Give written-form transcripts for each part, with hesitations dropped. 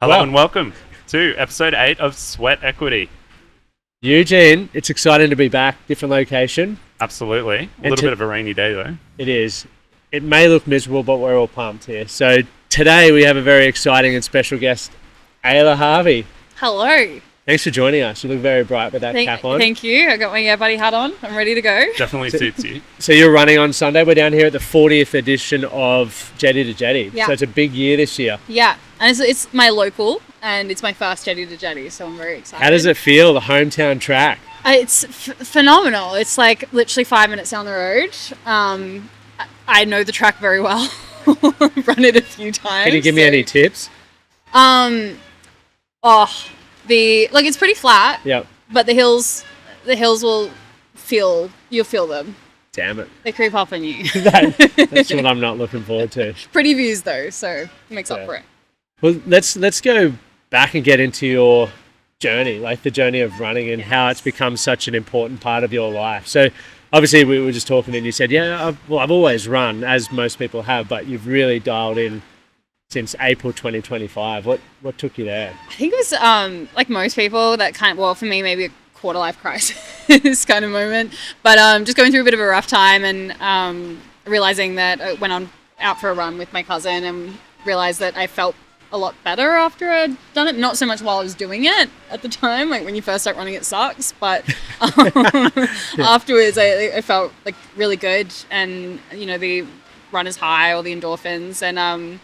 Hello and welcome to episode 8 of Sweat Equity. Eugene, it's exciting to be back, different location. Absolutely. A little bit of a rainy day though. It is. It may look miserable, but we're all pumped here. So today we have a very exciting and special guest, Ayla Harvey. Hello. Thanks for joining us. You look very bright with that cap on. Thank you. I got my Air Buddy hat on. I'm ready to go. Definitely suits you. So you're running on Sunday. We're down here at the 40th edition of Jetty to Jetty. Yeah. So it's a big year this year. Yeah. And it's my local and it's my first Jetty to Jetty, so I'm very excited. How does it feel, the hometown track? It's phenomenal. It's like literally 5 minutes down the road. I know the track very well. I've run it a few times. Can you give me any tips? It's pretty flat. Yep. But the hills you'll feel them. Damn it. They creep up on you. That's what I'm not looking forward to. Pretty views though, so it makes up for it. Well, let's go back and get into your journey, like the journey of running and how it's become such an important part of your life. So obviously we were just talking and you said, I've always run, as most people have, but you've really dialed in since April 2025. What took you there? I think it was like most people that for me maybe a quarter life crisis kind of moment, but just going through a bit of a rough time and realizing that I went out for a run with my cousin and realized that I felt a lot better after I'd done it. Not so much while I was doing it at the time, like when you first start running it sucks, but afterwards I felt like really good, and the runner's high or the endorphins, and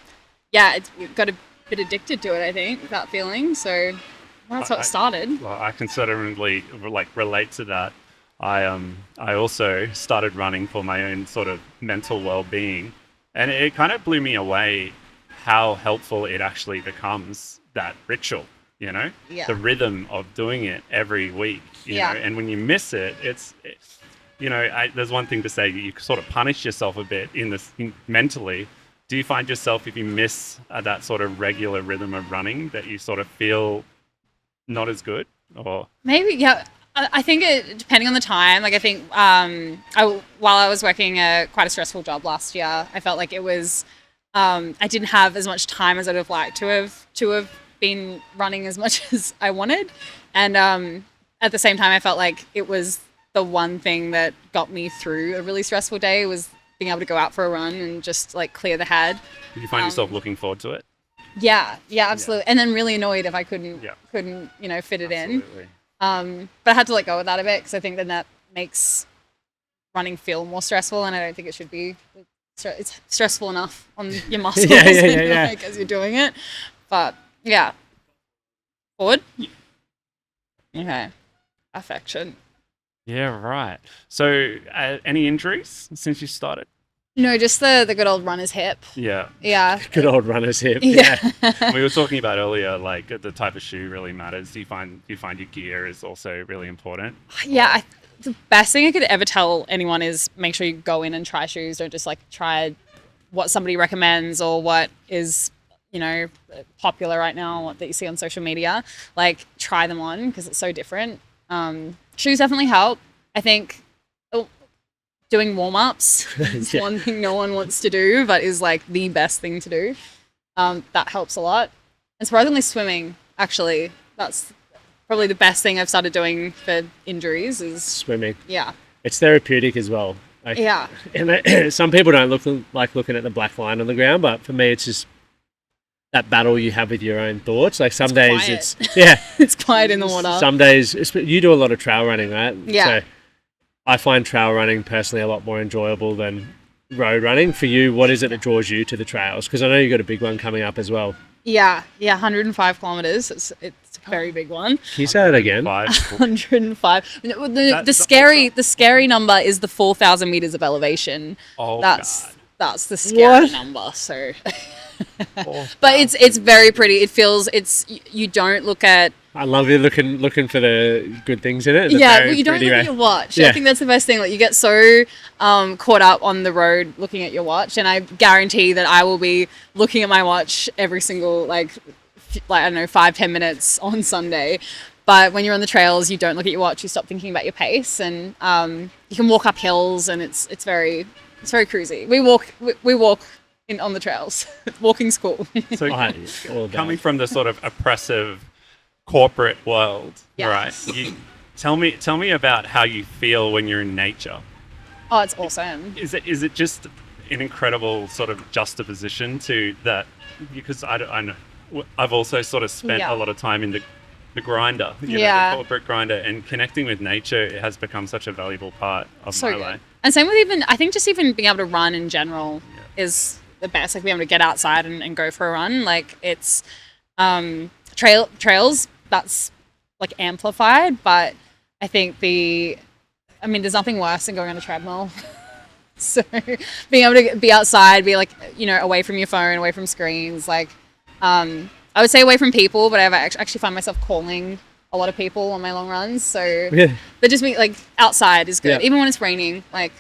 it got a bit addicted to it, I think, that feeling. So that's how it started. Well, I can certainly relate to that. I also started running for my own sort of mental well-being, and it kind of blew me away how helpful it actually becomes, that ritual, the rhythm of doing it every week, you know, and when you miss it, there's one thing to say, you sort of punish yourself a bit mentally. Do you find yourself, if you miss that sort of regular rhythm of running, that you sort of feel not as good? Or maybe, yeah. I think depending on the time, like I think while I was working quite a stressful job last year, I felt like it was, I didn't have as much time as I'd have liked to have been running as much as I wanted. And at the same time, I felt like it was the one thing that got me through a really stressful day, was being able to go out for a run and just like clear the head. Did you find yourself looking forward to it? Yeah, absolutely. Yeah. And then really annoyed if I couldn't fit it in. But I had to let go of that a bit, because I think then that makes running feel more stressful, and I don't think it should be. It's stressful enough on your muscles as you're doing it. But yeah. Forward? Okay. Affection. Yeah, right. So any injuries since you started? No, just the good old runner's hip. Yeah. Yeah. Good old runner's hip. Yeah. We were talking about earlier, like the type of shoe really matters. Do you find your gear is also really important? Yeah. The best thing I could ever tell anyone is make sure you go in and try shoes. Don't just like try what somebody recommends or what is, popular right now, what that you see on social media. Like, try them on, because it's so different. Shoes definitely help. I think doing warm-ups is one thing no one wants to do, but is like the best thing to do. That helps a lot. And surprisingly, swimming, actually, that's probably the best thing I've started doing for injuries is swimming. Yeah. It's therapeutic as well. Yeah. And some people don't like looking at the black line on the ground, but for me, it's just that battle you have with your own thoughts. Like some days quiet. it's quiet in the water. Some days, you do a lot of trail running, right? Yeah. So I find trail running personally a lot more enjoyable than road running. For you, what is it that draws you to the trails? Because I know you've got a big one coming up as well. Yeah, 105 kilometres. It's a very big one. Can you say that again? 105. The scary number is the 4,000 meters of elevation. Oh, that's the scary number. So, but it's very pretty. It feels you don't look at. I love you looking for the good things in it. You don't look at your watch. Yeah. I think that's the best thing. Like, you get so caught up on the road looking at your watch, and I guarantee that I will be looking at my watch every single like I don't know 5-10 minutes on Sunday. But when you're on the trails, you don't look at your watch. You stop thinking about your pace, and you can walk up hills, and it's very cruisy. We walk on the trails. Walking's cool. So All about coming from the sort of oppressive corporate world, Yeah. right? Tell me about how you feel when you're in nature. Oh, it's awesome. Is it just an incredible sort of juxtaposition to that? Because I know I've also sort of spent Yeah. a lot of time in the grinder, you know, Yeah. the corporate grinder, and connecting with nature has become such a valuable part of So my good. life. And same with I think just even being able to run in general is the best. Like being able to get outside and go for a run. Like it's trails, that's like amplified, but I think there's nothing worse than going on a treadmill. So being able to be outside, be like, away from your phone, away from screens, like, I would say away from people, but I actually find myself calling a lot of people on my long runs. So but just me like outside is good. Yeah. Even when it's raining, like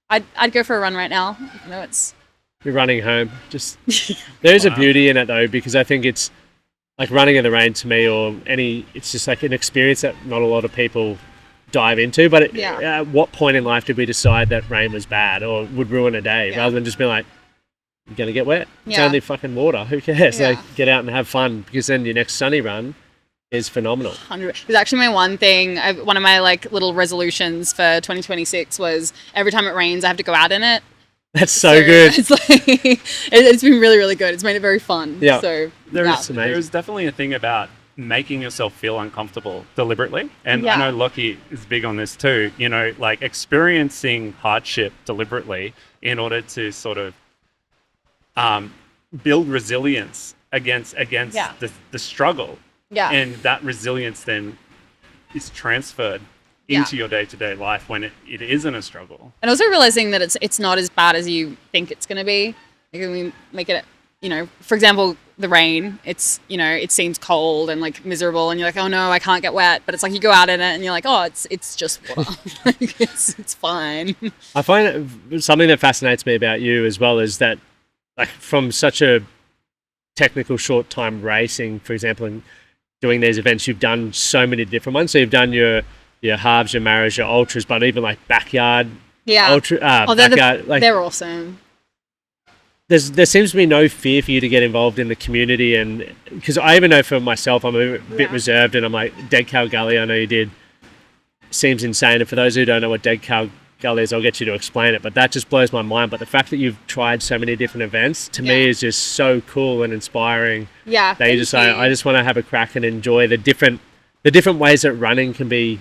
I'd go for a run right now. It's You're running home. Just there's a beauty in it though, because I think it's like running in the rain to me, it's just like an experience that not a lot of people dive into. But at what point in life did we decide that rain was bad or would ruin a day, rather than just being like, you're gonna get wet. It's only fucking water. Who cares? Yeah. Like, get out and have fun, because then your next sunny run is phenomenal. 100. It's actually my one thing. One of my like little resolutions for 2026 was every time it rains, I have to go out in it. That's so good. It's like it's been really, really good. It's made it very fun. Yeah. So There's definitely a thing about making yourself feel uncomfortable deliberately, and I know Lockie is big on this too. Like experiencing hardship deliberately in order to sort of build resilience against the struggle. Yeah. And that resilience then is transferred into your day-to-day life when it isn't a struggle. And also realizing that it's not as bad as you think it's going to be. Like when we make it, for example, the rain, it's, it seems cold and like miserable and you're like, oh no, I can't get wet. But it's like you go out in it and you're like, oh, it's just water. Like, it's fine. I find something that fascinates me about you as well is that, like, from such a technical short time racing, for example, and doing these events, you've done so many different ones. So you've done your halves, your maras, your ultras, but even like backyard ultra. They're awesome. There seems to be no fear for you to get involved in the community, and because I even know for myself, I'm a bit reserved, and I'm like, Dead Cow Gully, I know you did, seems insane. And for those who don't know what Dead Cow Gully is, I'll get you to explain it, but that just blows my mind. But the fact that you've tried so many different events to me is just so cool and inspiring. Yeah, that you just say, I just want to have a crack and enjoy the different ways that running can be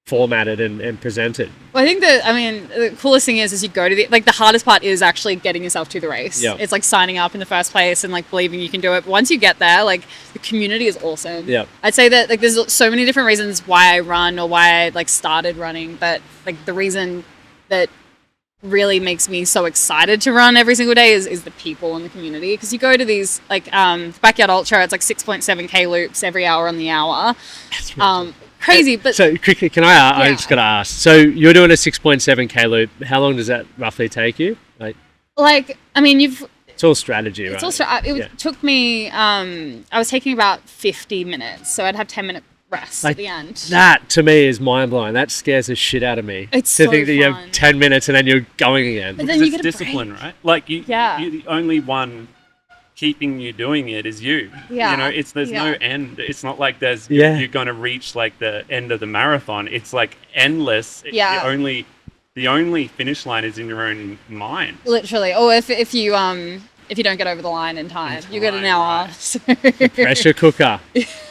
formatted and presented. Well, I think the coolest thing is you go to the hardest part is actually getting yourself to the race. Yeah. It's like signing up in the first place and like believing you can do it. But once you get there, like the community is awesome. Yeah. I'd say that like there's so many different reasons why I run or why I like started running, but like the reason that really makes me so excited to run every single day is the people in the community. Because you go to these like backyard ultra, it's like 6.7k loops every hour on the hour. That's crazy. But so quickly, can I just gotta ask, so you're doing a 6.7k loop, how long does that roughly take you? It's all strategy, right? It's also took me I was taking about 50 minutes, so I'd have 10-minute rest at the end. That to me is mind blowing. That scares the shit out of me. It's to so think that you fun. have 10 minutes and then you're going again. But then you get a discipline, break. right? Like you're the only one keeping you doing it is you. Yeah. There's no end. It's not like you're going to reach like the end of the marathon. It's like endless. Yeah. The only finish line is in your own mind. Literally. Or if you don't get over the line in time, you get an hour. Right. So. Pressure cooker.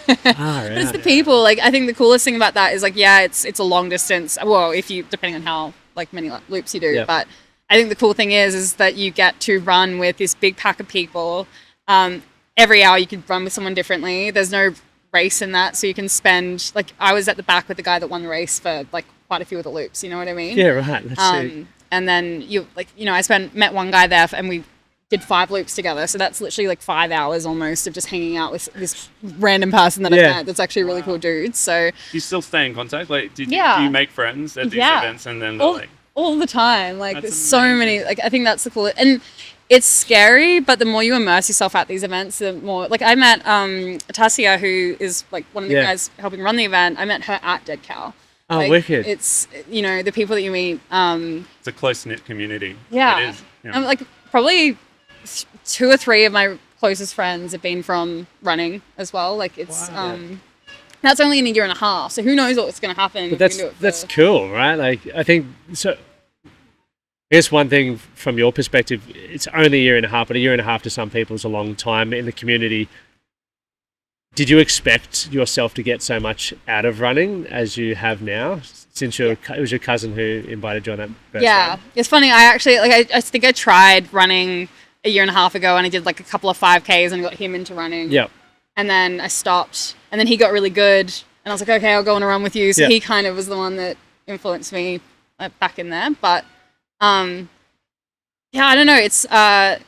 But it's the people. Like I think the coolest thing about that is like it's a long distance. Well, depending on how like many loops you do, but I think the cool thing is that you get to run with this big pack of people. Every hour you could run with someone differently. There's no race in that, so you can spend like I was at the back with the guy that won the race for like quite a few of the loops. You know what I mean? Yeah, right. That's sick. And then I met one guy there and we did 5 loops together. So that's literally like 5 hours almost of just hanging out with this random person that I met. That's actually a really cool dude. So do you still stay in contact? Like, do you make friends at these events and then all the time? Like, that's there's so many. Like, I think that's the coolest. And it's scary, but the more you immerse yourself at these events, the more. Like, I met Tasia, who is like one of the guys helping run the event. I met her at Dead Cow. Oh, like, wicked! It's the people that you meet. It's a close knit community. Yeah. It is. I'm like probably 2 or 3 of my closest friends have been from running as well. Like it's that's only in a year and a half, so who knows what's going to happen. But that's cool, right? Like I think so. I guess one thing from your perspective, it's only a year and a half, but a year and a half to some people is a long time in the community. Did you expect yourself to get so much out of running as you have now? Since it was your cousin who invited you on that first run? It's funny. I actually I think I tried running a year and a half ago, and I did like a couple of 5Ks and got him into running. Yeah. And then I stopped, and then he got really good, and I was like, okay, I'll go on a run with you. So he kind of was the one that influenced me back in there. But I don't know. It's I'm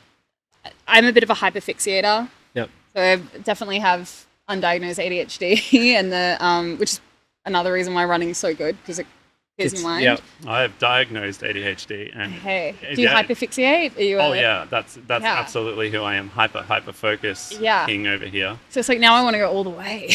a bit of a hyperfixator. Yep. So I definitely have undiagnosed ADHD, and which is another reason why running is so good, because it clears your mind. Yep. I have diagnosed ADHD, and do you hyperfixate? Are you that's absolutely who I am. Hyper focus king over here. So it's like, now I want to go all the way.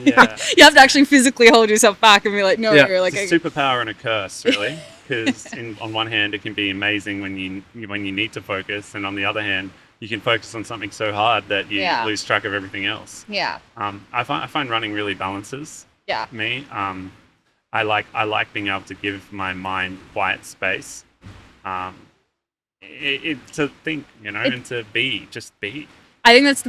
Yeah. You have to actually physically hold yourself back and be like, no, you're like it's a superpower and a curse, really. Because on one hand, it can be amazing when you need to focus, and on the other hand, you can focus on something so hard that you lose track of everything else. Yeah. I find running really balances me. I like being able to give my mind quiet space, to think, and to just be. I think that's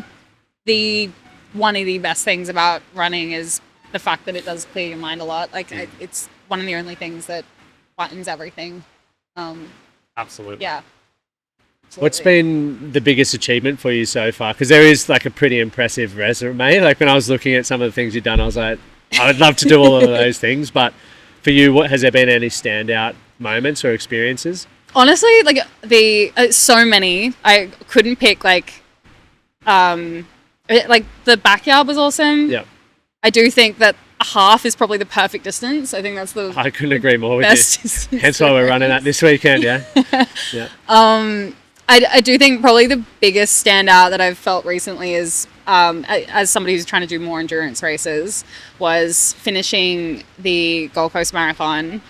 the one of the best things about running is the fact that it does clear your mind a lot. Like it's one of the only things that flattens everything. Absolutely. Yeah. What's been the biggest achievement for you so far? Because there is like a pretty impressive resume. Like when I was looking at some of the things you've done, I was like, I would love to do all of those things. But for you, has there been any standout moments or experiences? Honestly, like so many. I couldn't pick like the backyard was awesome. Yeah. I do think that half is probably the perfect distance. I think that's I couldn't agree more with you. Hence why we're running that this weekend, yeah. I do think probably the biggest standout that I've felt recently is, as somebody who's trying to do more endurance races, was finishing the Gold Coast Marathon.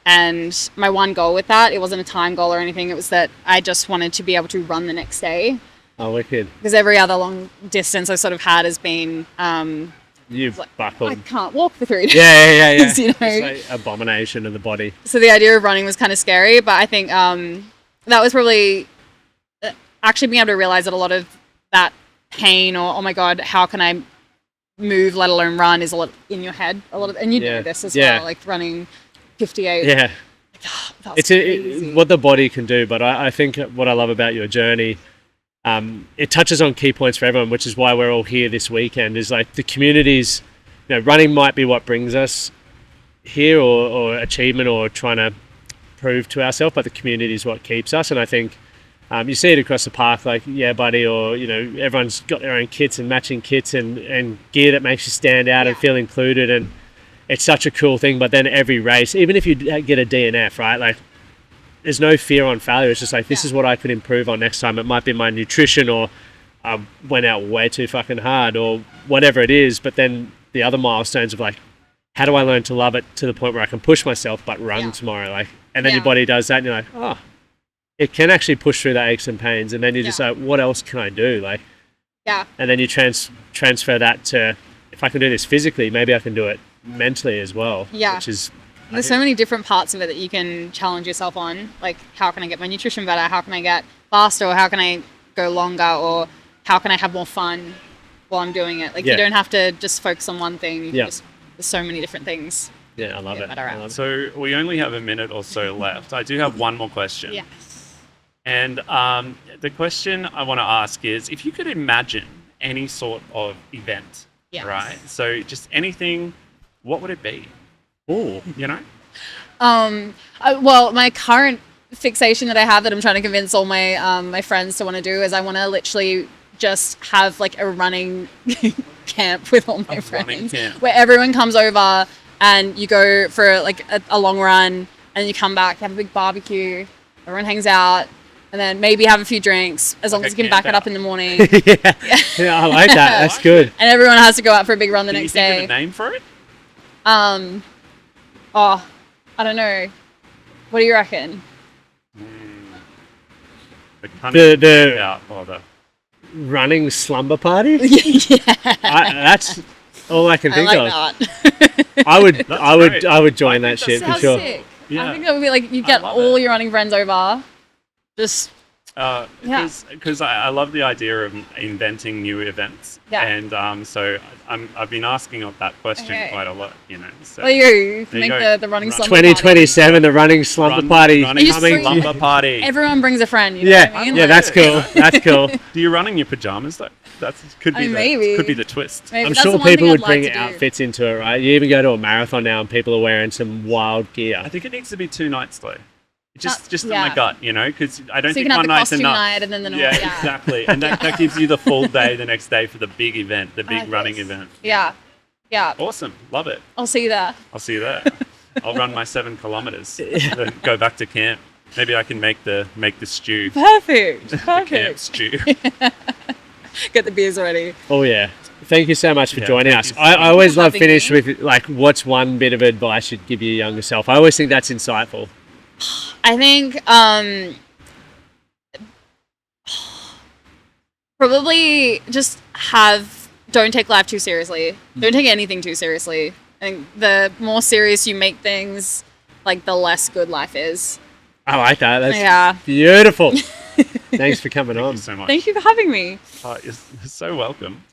And my one goal with that, it wasn't a time goal or anything, it was that I just wanted to be able to run the next day. Oh, wicked. Because every other long distance I sort of had has been... You've buckled. I can't walk for 3 days. Yeah. You know? It's like abomination of the body. So the idea of running was kind of scary, but I think that was probably... actually being able to realize that a lot of that pain or, oh my God, how can I move, let alone run, is a lot in your head. And you know this as well, like running 58. Yeah. It's what the body can do, but I think what I love about your journey, it touches on key points for everyone, which is why we're all here this weekend, is like the communities, running might be what brings us here or achievement or trying to prove to ourselves, but the community is what keeps us. And I think you see it across the park, like, yeah, buddy, or, everyone's got their own kits and matching kits and gear that makes you stand out and feel included. And it's such a cool thing. But then every race, even if you get a DNF, right, like, there's no fear on failure. It's just like, this is what I could improve on next time. It might be my nutrition, or I went out way too fucking hard, or whatever it is. But then the other milestones of like, how do I learn to love it to the point where I can push myself but run tomorrow? Like, and then your body does that and you're like, oh, it can actually push through the aches and pains. And then you're just like, what else can I do? Like, and then you transfer that to, if I can do this physically, maybe I can do it mentally as well. Yeah. Which is, there's so many different parts of it that you can challenge yourself on. Like, how can I get my nutrition better? How can I get faster? Or how can I go longer? Or how can I have more fun while I'm doing it? Like, you don't have to just focus on one thing. There's so many different things. Yeah, I love it. So we only have a minute or so left. I do have one more question. Yes. And the question I want to ask is, if you could imagine any sort of event, right? So just anything, what would it be? Oh, well, my current fixation that I have that I'm trying to convince all my my friends to want to do is I want to literally just have like a running camp with all my friends where everyone comes over and you go for like a long run and you come back, have a big barbecue, everyone hangs out, and then maybe have a few drinks as long as you can back it up in the morning. Yeah, I like that. That's good. And everyone has to go out for a big run the next day. Can you think of a name for it? I don't know. What do you reckon? The cunning The out or the running slumber party. Yeah. That's all I can I think like of. that. I would join that shit for Sounds sure. sick. Yeah. I think that would be like you get love all it. your running friends over. Just Because I love the idea of inventing new events, Yeah. and so I've been asking of that question Okay. quite a lot, you know. So there you There you make go. the running Run- slumber party. 2027, the running slumber party. running You just slumber party. Everyone brings a friend. You know Yeah, what I mean? yeah, Like, that's cool. That's cool. Do you run in your pajamas though? That could be I mean, maybe. could be the twist. maybe I'm that's sure the one thing people I'd would like bring to do. outfits into it, right? You even go to a marathon now and people are wearing some wild gear. I think it needs to be 2 nights though. Just in yeah. my gut, you know, because I don't So you think can have one the night's costume enough. night and then the Yeah, yeah. exactly, and that gives you the full day the next day for the big event, the big like running this. event. Yeah, yeah. Awesome, love it. I'll see you there. I'll see you there. I'll run my 7 kilometers, then go back to camp. Maybe I can make the stew, Perfect. the camp Perfect. stew. Get the beers ready. Oh yeah. Thank you so much for Yeah, joining thank us. you. I always for love having finish me. with like, what's one bit of advice you'd give your younger self? I always think that's insightful. I think probably just don't take life too seriously. Don't take anything too seriously. I think the more serious you make things, like the less good life is. I like that. That's Yeah. beautiful. Thanks for coming Thank on. you so much. Thank you for having me. You're so welcome.